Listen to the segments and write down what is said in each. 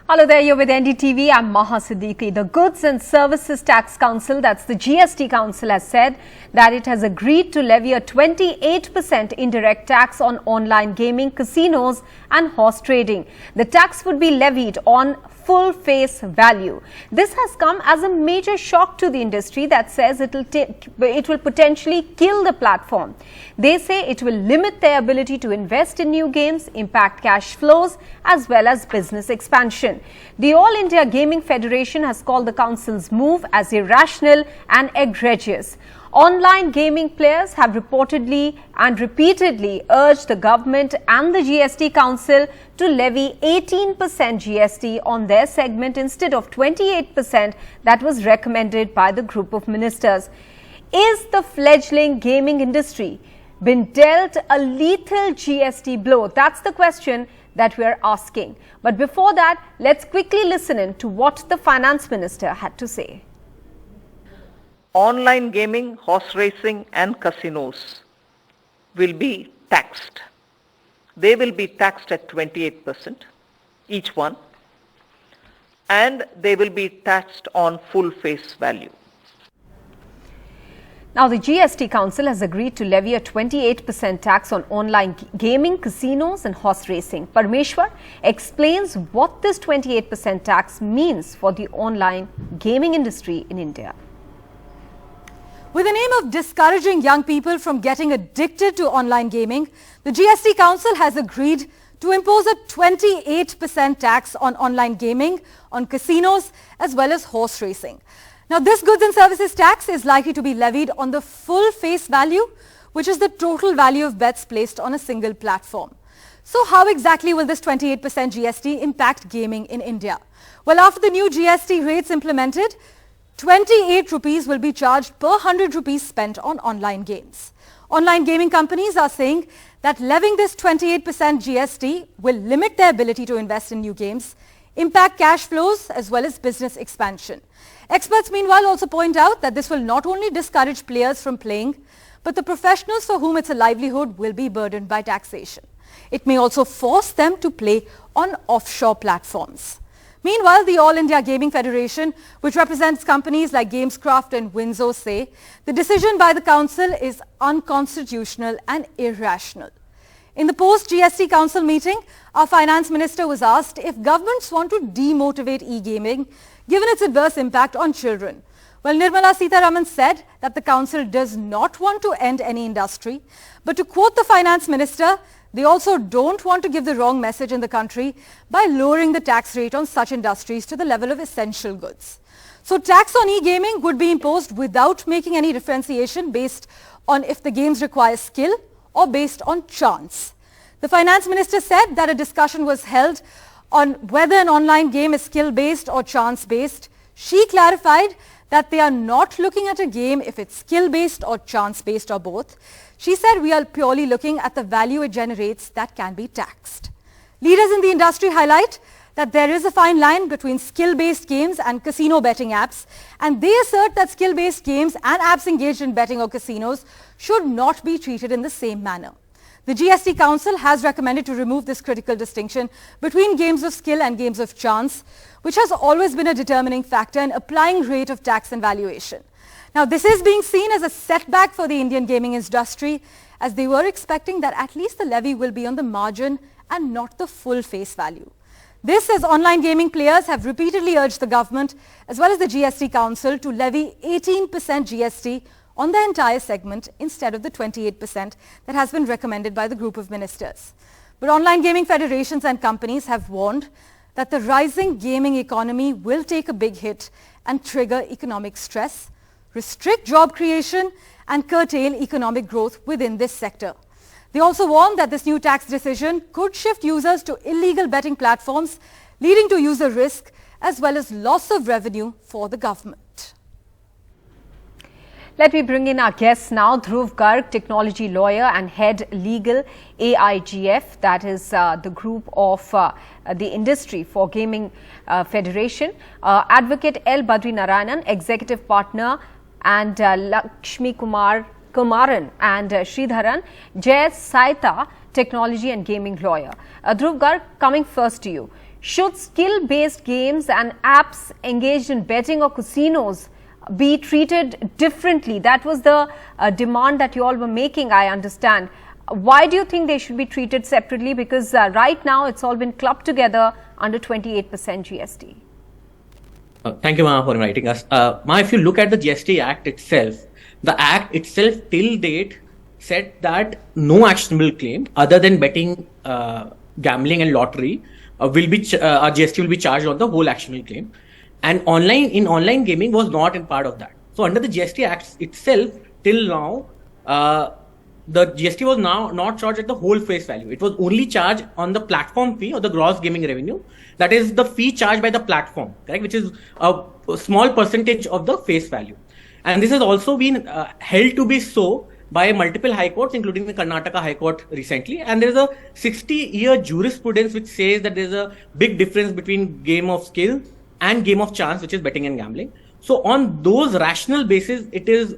Hello there, you're with NDTV. I'm Maha Siddiqui. The Goods and Services Tax Council, that's the GST Council, has said that it has agreed to levy a 28% indirect tax on online gaming, casinos and horse trading. The tax would be levied on full face value. This has come as a major shock to the industry that says it will potentially kill the platform. They say it will limit their ability to invest in new games, impact cash flows as well as business expansion. The All India Gaming Federation has called the council's move as irrational and egregious. Online gaming players have reportedly and repeatedly urged the government and the GST Council to levy 18% GST on their segment instead of 28% that was recommended by the group of ministers. Is the fledgling gaming industry been dealt a lethal GST blow? That's the question that we are asking. But before that, let's quickly listen in to what the finance minister had to say. Online gaming, horse racing and casinos will be taxed. They will be taxed at 28%, each one, and they will be taxed on full face value. Now, the GST Council has agreed to levy a 28% tax on online gaming, casinos and horse racing. Parmeshwar explains what this 28% tax means for the online gaming industry in India. With the aim of discouraging young people from getting addicted to online gaming, the GST Council has agreed to impose a 28% tax on online gaming, on casinos as well as horse racing. Now, this goods and services tax is likely to be levied on the full face value, which is the total value of bets placed on a single platform. So how exactly will this 28% GST impact gaming in India? Well, after the new GST rates implemented, 28 rupees will be charged per 100 rupees spent on online games. Online gaming companies are saying that levying this 28% GST will limit their ability to invest in new games, impact cash flows as well as business expansion. Experts meanwhile also point out that this will not only discourage players from playing, but the professionals for whom it's a livelihood will be burdened by taxation. It may also force them to play on offshore platforms. Meanwhile, the All India Gaming Federation, which represents companies like GamesKraft and Winzo, say the decision by the council is unconstitutional and irrational. In the post-GST Council meeting, our finance minister was asked if governments want to demotivate e-gaming given its adverse impact on children. Well, Nirmala Sitharaman said that the council does not want to end any industry, but to quote the finance minister, they also don't want to give the wrong message in the country by lowering the tax rate on such industries to the level of essential goods. So tax on e-gaming would be imposed without making any differentiation based on if the games require skill or based on chance. The finance minister said that a discussion was held on whether an online game is skill-based or chance-based. She clarified that they are not looking at a game if it's skill-based or chance-based or both. She said we are purely looking at the value it generates that can be taxed. Leaders in the industry highlight that there is a fine line between skill-based games and casino betting apps, and they assert that skill-based games and apps engaged in betting or casinos should not be treated in the same manner. The GST Council has recommended to remove this critical distinction between games of skill and games of chance, which has always been a determining factor in applying rate of tax and valuation. Now, this is being seen as a setback for the Indian gaming industry, as they were expecting that at least the levy will be on the margin and not the full face value. This as online gaming players have repeatedly urged the government as well as the GST Council to levy 18% GST on the entire segment instead of the 28% that has been recommended by the group of ministers. But online gaming federations and companies have warned that the rising gaming economy will take a big hit and trigger economic stress, restrict job creation and curtail economic growth within this sector. They also warn that this new tax decision could shift users to illegal betting platforms, leading to user risk as well as loss of revenue for the government. Let me bring in our guest now, Dhruv Garg, technology lawyer and head legal AIGF, that is the group of the industry for gaming federation, advocate L. Badri Narayanan, executive partner, and Lakshmi Kumaran and Sridharan, Jay Saita, technology and gaming lawyer. Dhruv Garg, coming first to you. Should skill-based games and apps engaged in betting or casinos be treated differently? That was the demand that you all were making, I understand. Why do you think they should be treated separately? Because right now it's all been clubbed together under 28% GST. Thank you, Maha, for inviting us. Maha, if you look at the GST Act itself, the Act itself till date said that no actionable claim other than betting, gambling and lottery GST will be charged on the whole actionable claim. And online gaming was not in part of that. So under the GST Act itself, till now, the GST was now not charged at the whole face value. It was only charged on the platform fee or the gross gaming revenue. That is the fee charged by the platform, correct? Which is a small percentage of the face value. And this has also been held to be so by multiple high courts, including the Karnataka High Court recently. And there is a 60-year jurisprudence which says that there is a big difference between game of skill and game of chance, which is betting and gambling. So on those rational basis, it is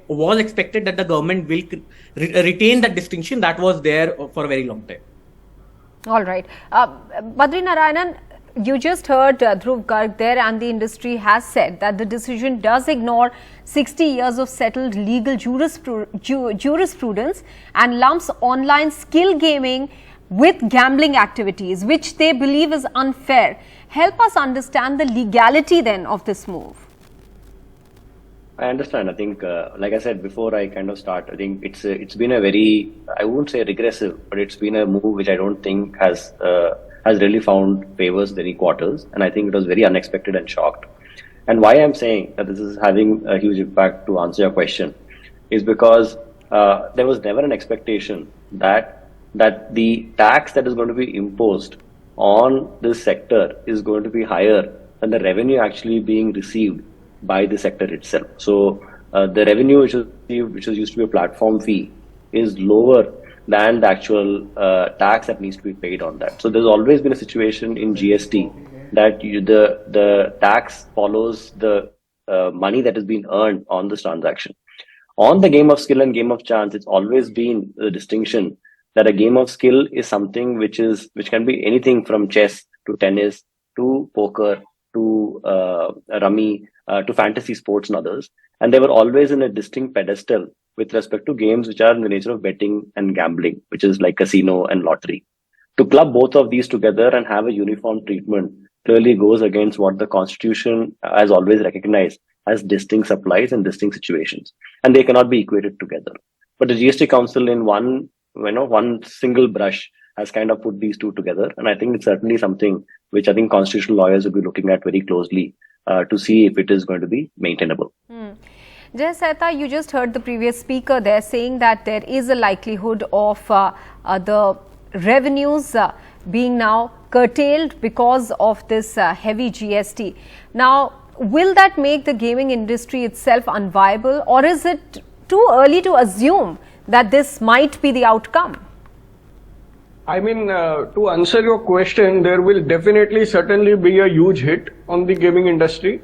was expected that the government will retain that distinction that was there for a very long time. All right. Badri Narayanan, you just heard Dhruv Garg there, and the industry has said that the decision does ignore 60 years of settled legal jurisprudence and lumps online skill gaming with gambling activities, which they believe is unfair. Help us understand the legality then of this move. I understand. I think, like I said before, I kind of start. I think it's been a very, I won't say regressive, but it's been a move which I don't think has really found favors in any quarters, and I think it was very unexpected and shocked. And why I'm saying that this is having a huge impact, to answer your question, is because there was never an expectation that the tax that is going to be imposed on this sector is going to be higher than the revenue actually being received by the sector itself. So the revenue which is used to be a platform fee is lower than the actual tax that needs to be paid on that. So there's always been a situation in GST that the tax follows the money that has been earned on this transaction. On the game of skill and game of chance, it's always been the distinction that a game of skill is something which can be anything from chess to tennis to poker to rummy to fantasy sports and others. And they were always in a distinct pedestal with respect to games which are in the nature of betting and gambling, which is like casino and lottery. To club both of these together and have a uniform treatment clearly goes against what the Constitution has always recognized as distinct supplies and distinct situations. And they cannot be equated together. But the GST Council in one single brush has kind of put these two together. And I think it's certainly something which I think constitutional lawyers will be looking at very closely to see if it is going to be maintainable. Jay Sehta, you just heard the previous speaker there saying that there is a likelihood of the revenues being now curtailed because of this heavy GST. Now, will that make the gaming industry itself unviable, or is it too early to assume that this might be the outcome? I mean, to answer your question, there will certainly be a huge hit on the gaming industry.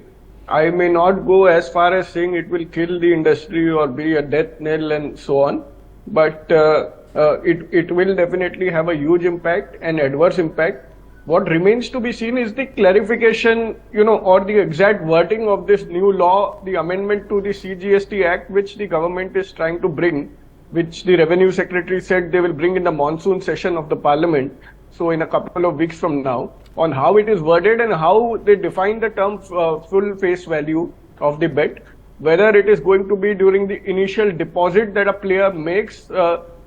I may not go as far as saying it will kill the industry or be a death knell and so on, but it will definitely have a huge impact, an adverse impact. What remains to be seen is the clarification, or the exact wording of this new law, the amendment to the CGST Act, which the government is trying to bring, which the Revenue Secretary said they will bring in the monsoon session of the Parliament, so in a couple of weeks from now, on how it is worded and how they define the term full face value of the bet, whether it is going to be during the initial deposit that a player makes,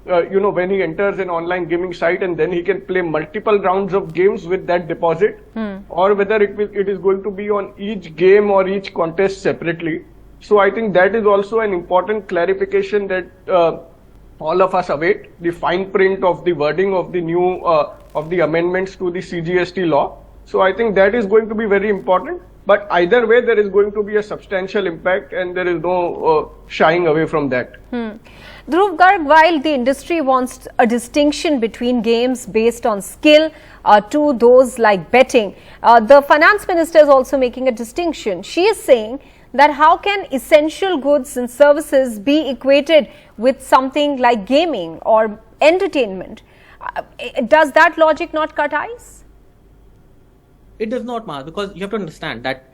when he enters an online gaming site, and then he can play multiple rounds of games with that deposit, or whether it is going to be on each game or each contest separately. So I think that is also an important clarification that all of us await, the fine print of the wording of the new of the amendments to the CGST law. So I think that is going to be very important. But either way, there is going to be a substantial impact, and there is no shying away from that. Dhruv Garg, while the industry wants a distinction between games based on skill to those like betting, the finance minister is also making a distinction. She is saying that how can essential goods and services be equated with something like gaming or entertainment? Does that logic not cut eyes? It does not, Maz, because you have to understand that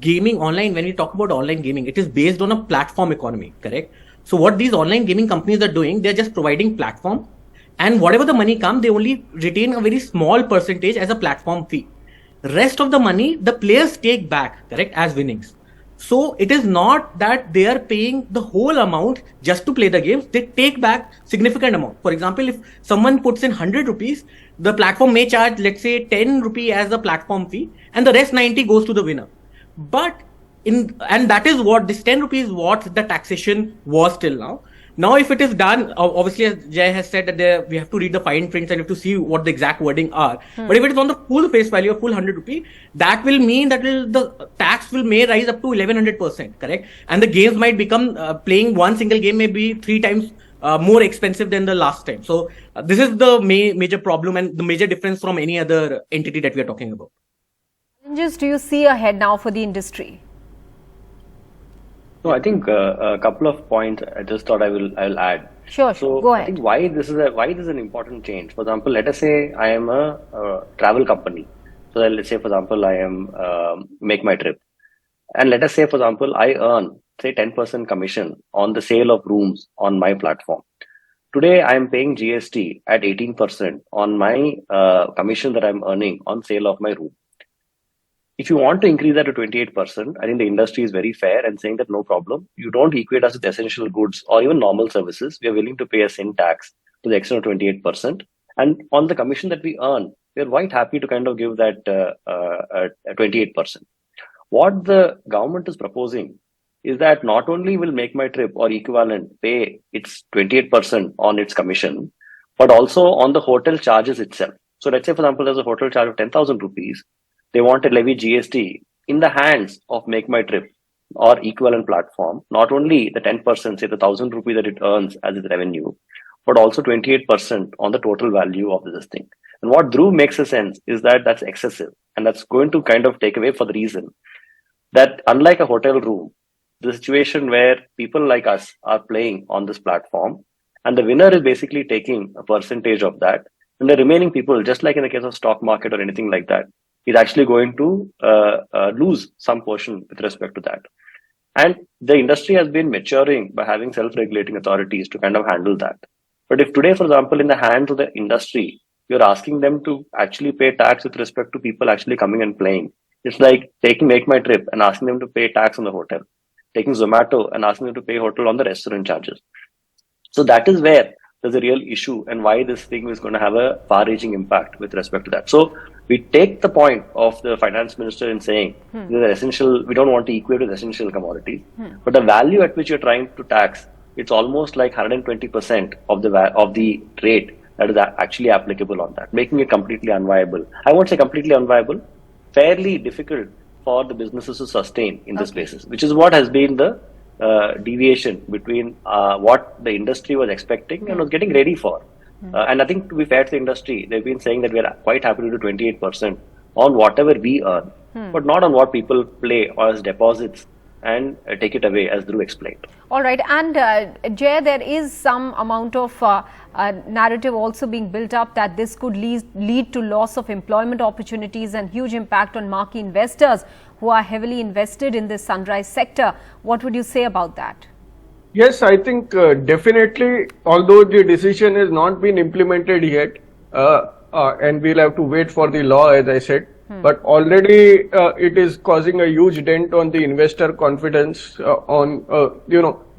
gaming online, when we talk about online gaming, it is based on a platform economy, correct? So what these online gaming companies are doing, they're just providing platform, and whatever the money comes, they only retain a very small percentage as a platform fee. Rest of the money, the players take back, correct, as winnings. So it is not that they are paying the whole amount just to play the games. They take back significant amount. For example, if someone puts in 100 rupees, the platform may charge, let's say, 10 rupee as the platform fee, and the rest 90 goes to the winner. But and that is what this 10 rupees what the taxation was till now. Now, if it is done, obviously, as Jay has said, that we have to read the fine prints and we have to see what the exact wording are. But if it is on the full face value of full 100 rupee, that will mean that the tax may rise up to 1100%, correct? And the games might become, playing one single game may be 3 times more expensive than the last time. So this is the major problem and the major difference from any other entity that we are talking about. Challenges do you see ahead now for the industry? No, I think a couple of points I just thought I'll add. Sure, So go I ahead. think why this is an important change. For example, let us say I am a travel company. So let's say, for example, I am Make My Trip, and let us say, for example, I earn say 10% commission on the sale of rooms on my platform. Today, I am paying GST at 18% on my commission that I'm earning on sale of my room. If you want to increase that to 28%, I think the industry is very fair and saying that no problem. You don't equate us with essential goods or even normal services. We are willing to pay a sin tax to the extent of 28%. And on the commission that we earn, we are quite happy to kind of give that 28%. What the government is proposing is that not only will Make My Trip or equivalent pay its 28% on its commission, but also on the hotel charges itself. So let's say, for example, there's a hotel charge of 10,000 rupees. They want to levy GST in the hands of Make My Trip or equivalent platform, not only the 10%, say the 1,000 rupee that it earns as its revenue, but also 28% on the total value of this thing. And what Dhruv makes a sense is that that's excessive, and that's going to kind of take away for the reason that unlike a hotel room, the situation where people like us are playing on this platform, and the winner is basically taking a percentage of that, and the remaining people, just like in the case of stock market or anything like that, is actually going to lose some portion with respect to that. And the industry has been maturing by having self-regulating authorities to kind of handle that. But if today, for example, in the hands of the industry, you're asking them to actually pay tax with respect to people actually coming and playing, it's like taking Make My Trip and asking them to pay tax on the hotel, taking Zomato and asking them to pay hotel on the restaurant charges. So that is where there's a real issue and why this thing is going to have a far-reaching impact with respect to that. So we take the point of the finance minister in saying they're essential, we don't want to equate with essential commodities, but the value at which you're trying to tax, it's almost like 120% of the rate that is actually applicable on that, making it completely unviable. I won't say completely unviable, fairly difficult for the businesses to sustain in this basis, which is what has been the deviation between what the industry was expecting and was getting ready for. And I think to be fair to the industry, they've been saying that we are quite happy to do 28% on whatever we earn, but not on what people play or as deposits and take it away, as Dhruv explained. All right. And Jay, there is some amount of narrative also being built up that this could lead to loss of employment opportunities and huge impact on marquee investors who are heavily invested in this sunrise sector. What would you say about that? Yes, I think definitely, although the decision has not been implemented yet, and we'll have to wait for the law, as I said, but already it is causing a huge dent on the investor confidence on,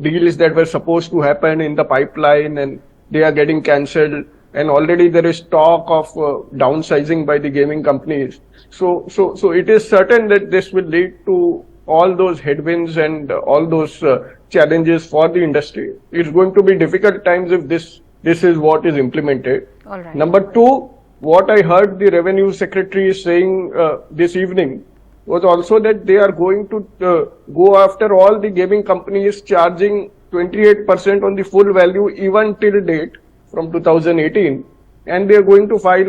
deals that were supposed to happen in the pipeline, and they are getting cancelled. And already there is talk of downsizing by the gaming companies. So it is certain that this will lead to all those headwinds and all those challenges for the industry. It's going to be difficult times if this is what is implemented. All right. Number two, what I heard the revenue secretary saying this evening was also that they are going to go after all the gaming companies charging 28% on the full value even till date from 2018, and they are going to file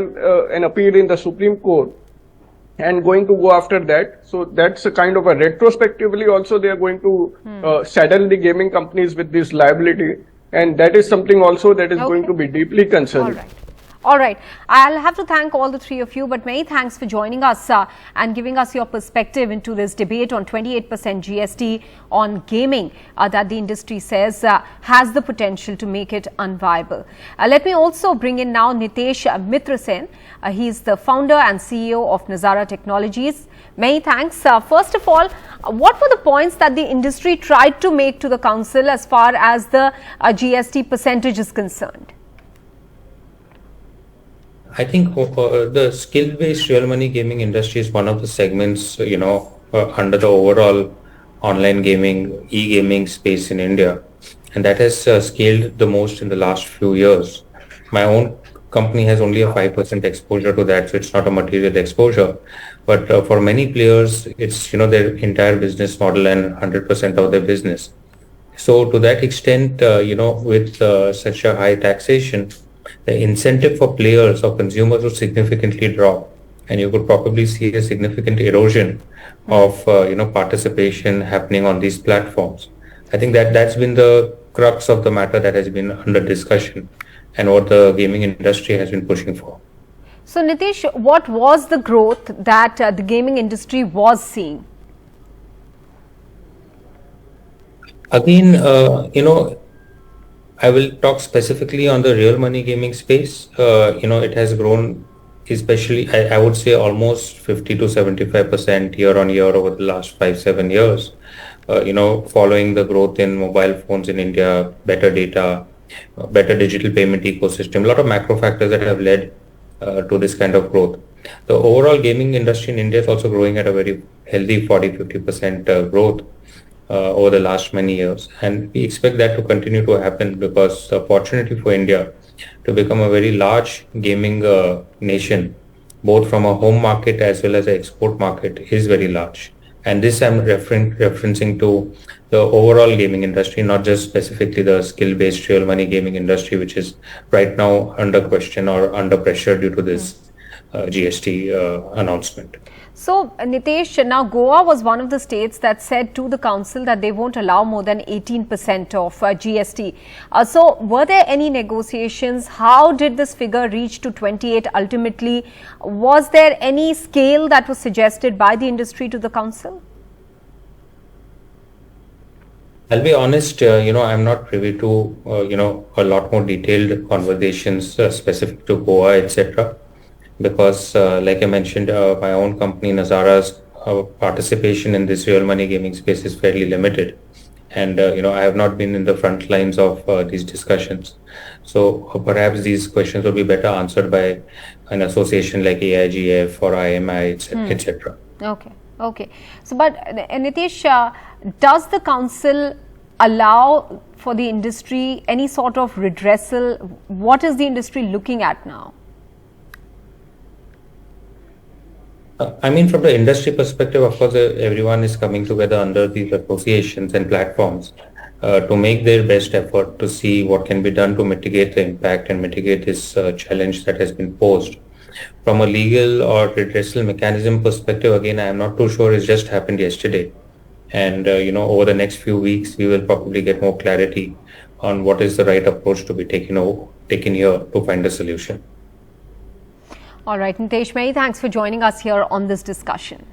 an appeal in the Supreme Court and going to go after that. So that's a kind of a retrospectively also they are going to saddle the gaming companies with this liability, and that is something also that is going to be deeply concerning. All right. All right. I'll have to thank all the three of you, but many thanks for joining us and giving us your perspective into this debate on 28% GST on gaming that the industry says has the potential to make it unviable. Let me also bring in now Nitesh Mitrasen. He's the founder and CEO of Nazara Technologies. Many thanks. First of all, what were the points that the industry tried to make to the council as far as the GST percentage is concerned? I think the skill-based real money gaming industry is one of the segments, under the overall online gaming, e-gaming space in India. And that has scaled the most in the last few years. My own company has only a 5% exposure to that, so it's not a material exposure. But for many players, it's, their entire business model and 100% of their business. So to that extent, with such a high taxation, the incentive for players or consumers will significantly drop, and you could probably see a significant erosion of participation happening on these platforms. I think that's been the crux of the matter that has been under discussion and what the gaming industry has been pushing for. So Nitish, what was the growth that the gaming industry was seeing? Again, I will talk specifically on the real money gaming space. It has grown, especially, I would say almost 50 to 75% year on year over the last 5-7 years. Following the growth in mobile phones in India, better data, better digital payment ecosystem, a lot of macro factors that have led to this kind of growth. The overall gaming industry in India is also growing at a very healthy 40-50% growth over the last many years, and we expect that to continue to happen because the opportunity for India to become a very large gaming nation, both from a home market as well as an export market, is very large. And this I'm referencing to the overall gaming industry, not just specifically the skill-based real money gaming industry, which is right now under question or under pressure due to this GST announcement. So, Nitesh, now Goa was one of the states that said to the council that they won't allow more than 18% of GST. So, were there any negotiations? How did this figure reach to 28 ultimately? Was there any scale that was suggested by the industry to the council? I'll be honest, I'm not privy to, a lot more detailed conversations specific to Goa, etc. Because, like I mentioned, my own company, Nazara's participation in this real money gaming space is fairly limited. And, I have not been in the front lines of these discussions. So perhaps these questions will be better answered by an association like AIGF or IMI, etc. Okay. So, but Nitish, does the council allow for the industry any sort of redressal? What is the industry looking at now? From the industry perspective, of course, everyone is coming together under these associations and platforms to make their best effort to see what can be done to mitigate the impact and mitigate this challenge that has been posed. From a legal or redressal mechanism perspective, again, I am not too sure. It's just happened yesterday. And, over the next few weeks, we will probably get more clarity on what is the right approach to be taken here to find a solution. All right, Nitesh, many thanks for joining us here on this discussion.